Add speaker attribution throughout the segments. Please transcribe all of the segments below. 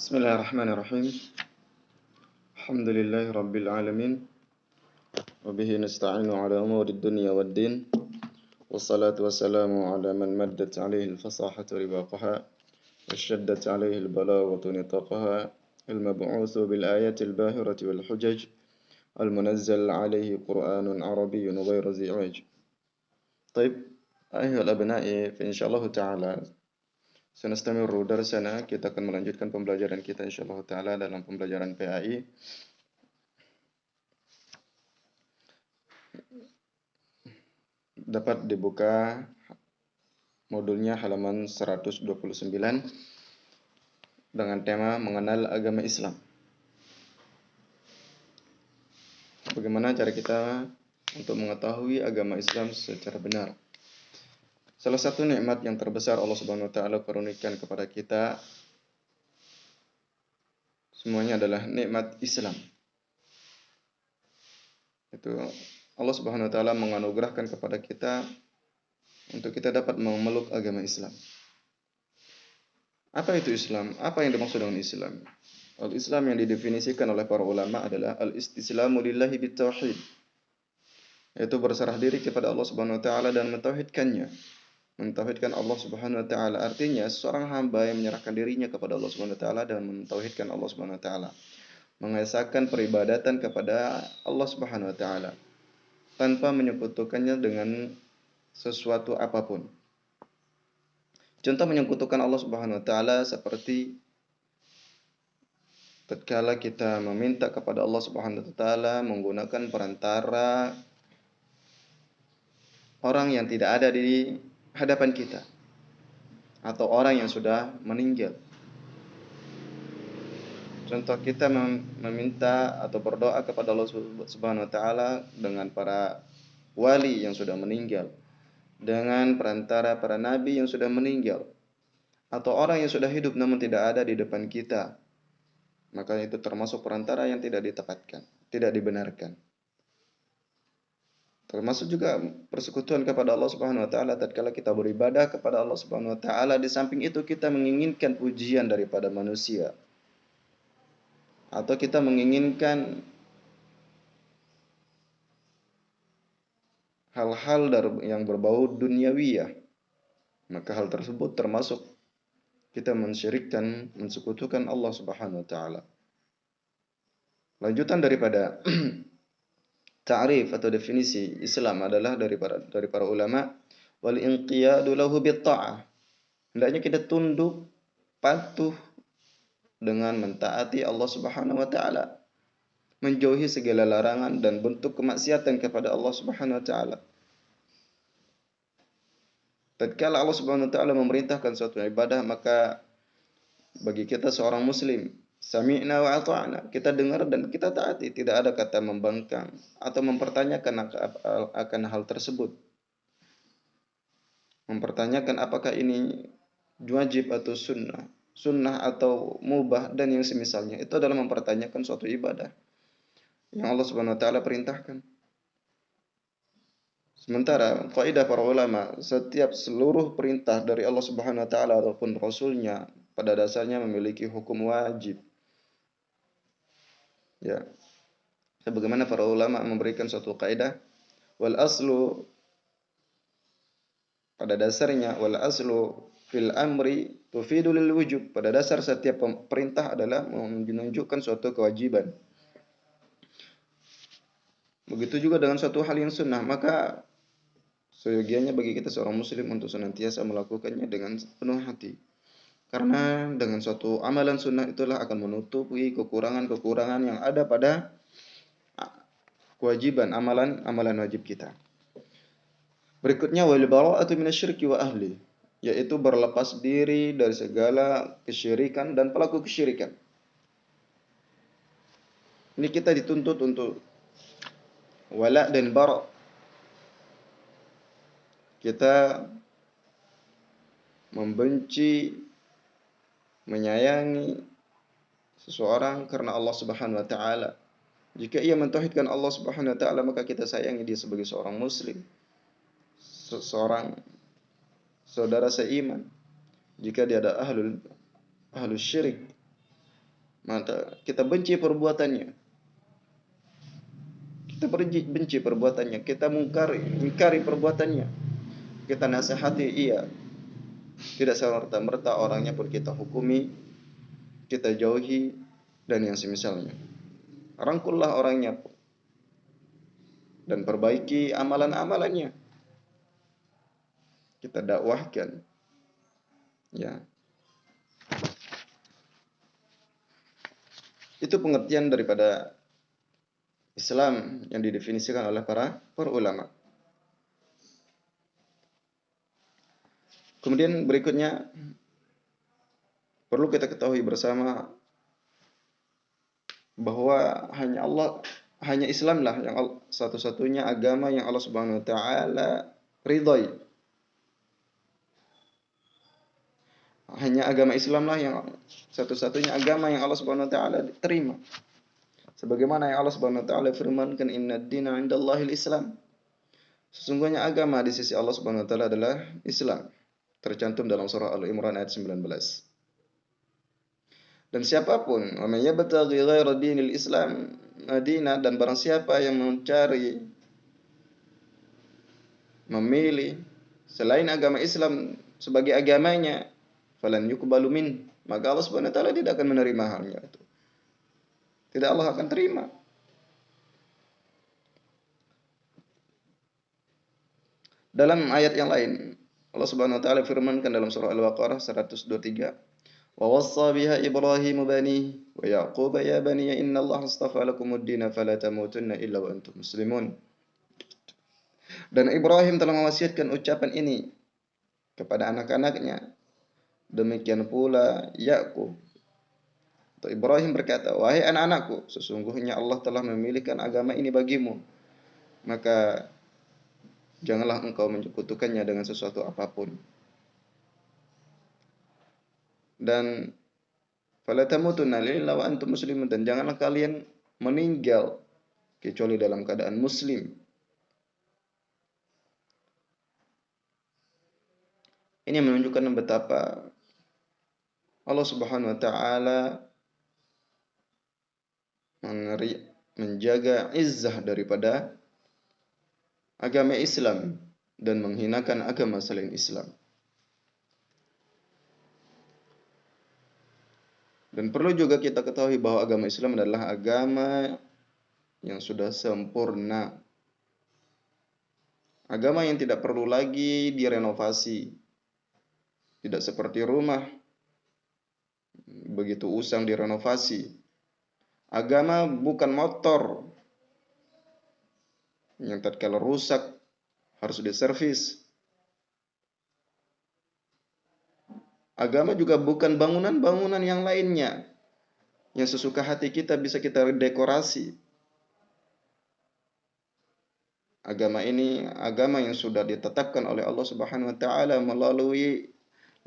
Speaker 1: Bismillahirrahmanirrahim. Alhamdulillahi rabbil alamin. Wa bihi nasta'inu ala umuri dunya waddin. Wassalatu wassalamu ala man maddat alaihi al-fasahatu ribaqaha wa shaddat alaihi al-balaghatu nitaqaha al-mab'utsu bil ayati al-bahirati wal hujaj al-munazzal alaihi Qur'anun Arabiyyun ghairu zi'aj. Taib, ayuhal abna'i, fa insyaallah ta'ala sanastamiru darsana, kita akan melanjutkan pembelajaran kita insyaallah ta'ala dalam pembelajaran PAI. Dapat dibuka modulnya halaman 129 dengan tema mengenal agama Islam. Bagaimana cara kita untuk mengetahui agama Islam secara benar? Salah satu nikmat yang terbesar Allah Subhanahu wa taala karuniakan kepada kita semuanya adalah nikmat Islam. Itu Allah Subhanahu wa taala menganugerahkan kepada kita untuk kita dapat memeluk agama Islam. Apa itu Islam? Apa yang dimaksud dengan Islam? Al-Islam yang didefinisikan oleh para ulama adalah al-istislamu lillahi bitauhid. Yaitu berserah diri kepada Allah Subhanahu wa taala dan mentauhidkannya. Mentauhidkan Allah Subhanahu wa taala artinya seorang hamba yang menyerahkan dirinya kepada Allah Subhanahu wa taala dan mentauhidkan Allah Subhanahu wa taala. Mengesahkan peribadatan kepada Allah Subhanahu wa taala tanpa menyekutukannya dengan sesuatu apapun. Contoh menyekutukan Allah Subhanahu wa taala seperti tatkala kita meminta kepada Allah Subhanahu wa taala menggunakan perantara orang yang tidak ada di hadapan kita atau orang yang sudah meninggal. Contoh kita meminta atau berdoa kepada Allah Subhanahu wa taala dengan para wali yang sudah meninggal, dengan perantara para nabi yang sudah meninggal, atau orang yang sudah hidup namun tidak ada di depan kita. Maka itu termasuk perantara yang tidak ditepatkan, tidak dibenarkan. Termasuk juga persekutuan kepada Allah Subhanahu wa taala tatkala kita beribadah kepada Allah Subhanahu wa taala, di samping itu kita menginginkan pujian daripada manusia. Atau kita menginginkan hal-hal yang berbau duniawiyah. Maka hal tersebut termasuk kita mensyirikkan, mensekutukan Allah Subhanahu wa taala. Lanjutan daripada ta'rif atau definisi Islam adalah dari para ulama, wal inqiyadu lahu bitta'ah. Hendaknya kita tunduk, patuh dengan mentaati Allah Subhanahu wa taala, menjauhi segala larangan dan bentuk kemaksiatan kepada Allah Subhanahu wa taala. Tatkala Allah Subhanahu wa taala memerintahkan suatu ibadah, maka bagi kita seorang muslim, sami'na wa ata'na, kita dengar dan kita taati, tidak ada kata membangkang atau mempertanyakan akan hal tersebut. Mempertanyakan apakah ini wajib atau sunnah atau mubah dan yang semisalnya. Itu adalah mempertanyakan suatu ibadah yang Allah Subhanahu wa taala perintahkan. Sementara kaidah para ulama, setiap seluruh perintah dari Allah Subhanahu wa taala ataupun rasulnya pada dasarnya memiliki hukum wajib. Ya. Sebagaimana para ulama memberikan suatu kaidah, wal aslu, pada dasarnya wal aslu fil amri tufidu lil wujub. Pada dasar setiap perintah adalah menunjukkan suatu kewajiban. Begitu juga dengan suatu hal yang sunnah, maka seyogianya bagi kita seorang muslim untuk senantiasa melakukannya dengan penuh hati. Karena dengan suatu amalan sunnah itulah akan menutupi kekurangan-kekurangan yang ada pada kewajiban amalan wajib kita. Berikutnya wal bara'atu minasyirki wa ahli, yaitu berlepas diri dari segala kesyirikan dan pelaku kesyirikan. Ini kita dituntut untuk wala dan bara'. Kita membenci, menyayangi seseorang karena Allah Subhanahu wa taala. Jika ia mentauhidkan Allah Subhanahu wa taala, maka kita sayangi dia sebagai seorang muslim, seorang saudara seiman. Jika dia ada ahlul syirik, maka kita benci perbuatannya. Kita benci perbuatannya, kita ingkari perbuatannya. Kita nasihati iya. Tidak serta-merta orangnya pun kita hukumi, kita jauhi, dan yang semisalnya. Rangkullah orangnya dan perbaiki amalan-amalannya. Kita dakwahkan. Ya. Itu pengertian daripada Islam yang didefinisikan oleh para ulama. Kemudian berikutnya perlu kita ketahui bersama bahwa hanya Islamlah yang satu-satunya agama yang Allah Subhanahu wa taala ridhai. Hanya agama Islamlah yang satu-satunya agama yang Allah Subhanahu wa taala terima. Sebagaimana yang Allah Subhanahu wa taala firmankan, "Innad dina 'indallahil Islam." Sesungguhnya agama di sisi Allah Subhanahu wa taala adalah Islam. Tercantum dalam surah Al-Imran ayat 19. Dan siapapun wa may yabtaghi ghaira dinil Islam madina, dan barang siapa yang memilih selain agama Islam sebagai agamanya, falan yuqbalu min, maka Allah Subhanahu wa taala tidak akan menerima halnya itu. Tidak Allah akan terima. Dalam ayat yang lain, Allah Subhanahu wa taala firmankan dalam surah Al-Baqarah 123, "Wa wassa biha Ibrahim bani wa Yaqub ya bani innallaha astafa lakumud din fala tamutunna illa wa antum muslimun." Dan Ibrahim telah mewasiatkan ucapan ini kepada anak-anaknya. Demikian pula Yakub. Atau Ibrahim berkata, "Wahai anak-anakku, sesungguhnya Allah telah memilihkan agama ini bagimu. Maka janganlah engkau menyekutukannya dengan sesuatu apapun." Dan fala tamutunna illa wa antum muslimun, dan janganlah kalian meninggal kecuali dalam keadaan muslim. Ini menunjukkan betapa Allah Subhanahu wa taala menjaga izzah daripada agama Islam dan menghinakan agama selain Islam. Dan perlu juga kita ketahui bahwa agama Islam adalah agama yang sudah sempurna. Agama yang tidak perlu lagi direnovasi. Tidak seperti rumah, begitu usang direnovasi. Agama bukan motor yang tatkala rusak harus diservis. Agama juga bukan bangunan-bangunan yang lainnya yang sesuka hati kita bisa kita dekorasi. Agama ini agama yang sudah ditetapkan oleh Allah Subhanahu wa taala melalui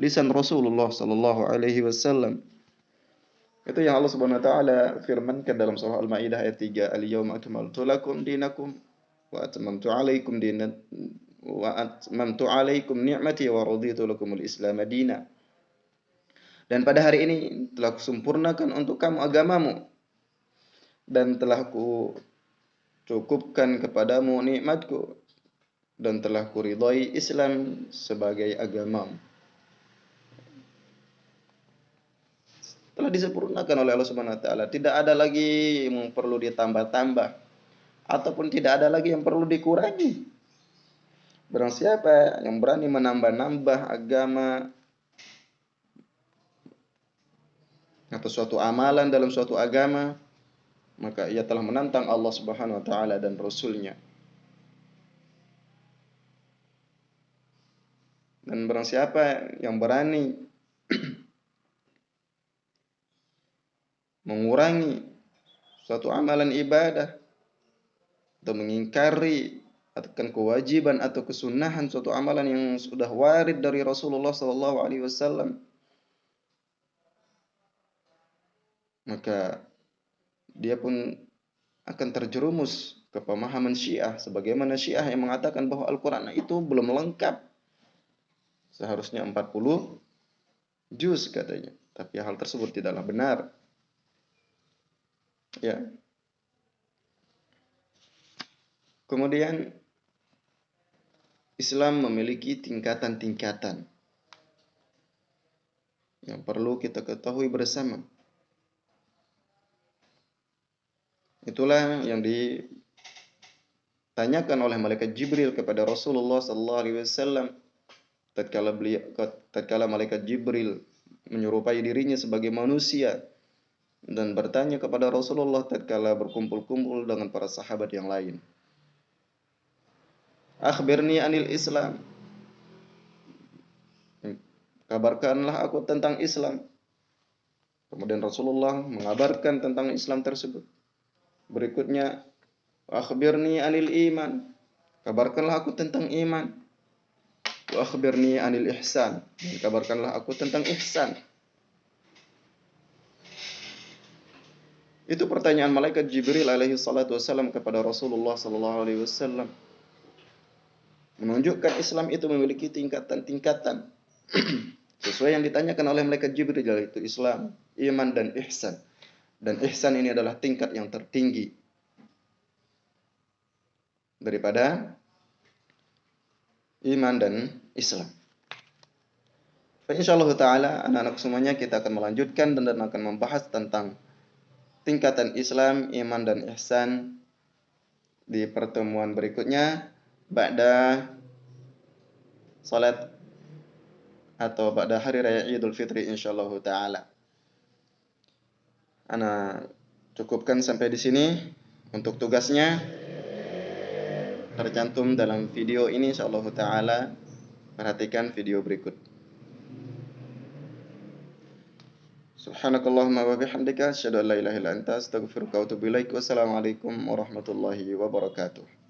Speaker 1: lisan Rasulullah sallallahu alaihi wasallam. Itu yang Allah Subhanahu wa taala firmankan dalam surah Al-Maidah ayat 3, "Al-yauma akmaltu lakum dinakum wa atmamtu 'alaikum ni'mati wa raditu lakumul Islam madina." Dan pada hari ini telah kusempurnakan untuk kamu agamamu dan telah ku cukupkan kepadamu nikmatku dan telah kuridhai Islam sebagai agamamu. Telah disempurnakan oleh Allah Subhanahu wa taala. Tidak ada lagi yang perlu ditambah-tambah ataupun tidak ada lagi yang perlu dikurangi. Barang siapa yang berani menambah-nambah agama atau suatu amalan dalam suatu agama, maka ia telah menantang Allah Subhanahu wa taala dan Rasul-Nya. Dan barang siapa yang berani mengurangi suatu amalan ibadah atau mengingkari akan kewajiban atau kesunahan suatu amalan yang sudah warid dari Rasulullah sallallahu alaihi wasallam, maka dia pun akan terjerumus ke pemahaman Syiah, sebagaimana Syiah yang mengatakan bahwa Al-Qur'an itu belum lengkap. Seharusnya 40 juz katanya, tapi hal tersebut tidaklah benar. Ya. Kemudian Islam memiliki tingkatan-tingkatan yang perlu kita ketahui bersama. Itulah yang ditanyakan oleh malaikat Jibril kepada Rasulullah sallallahu alaihi wasallam tatkala malaikat Jibril menyerupai dirinya sebagai manusia dan bertanya kepada Rasulullah tatkala berkumpul-kumpul dengan para sahabat yang lain. Akhbirni anil Islam. Kabarkanlah aku tentang Islam. Kemudian Rasulullah mengabarkan tentang Islam tersebut. Berikutnya, akhbirni anil iman. Kabarkanlah aku tentang iman. Wa akhbirni anil ihsan. Kabarkanlah aku tentang ihsan. Itu pertanyaan malaikat Jibril alaihi salatu wasallam kepada Rasulullah sallallahu alaihi wasallam. Menunjukkan Islam itu memiliki tingkatan-tingkatan. Sesuai yang ditanyakan oleh malaikat Jibril, yaitu Islam, iman dan ihsan. Dan ihsan ini adalah tingkat yang tertinggi daripada iman dan Islam. Insyaallah taala anak-anak semuanya kita akan melanjutkan dan akan membahas tentang tingkatan Islam, iman dan ihsan di pertemuan berikutnya ba'da salat atau pada hari raya Idul Fitri insyaallah taala. Ana cukupkan sampai di sini untuk tugasnya tercantum dalam video ini insyaallah taala. Perhatikan video berikut. Subhanakallahumma wa bihamdika asyhadu an la ilaha illa anta astaghfiruka wa atubu ilaik. Wassalamualaikum warahmatullahi wabarakatuh.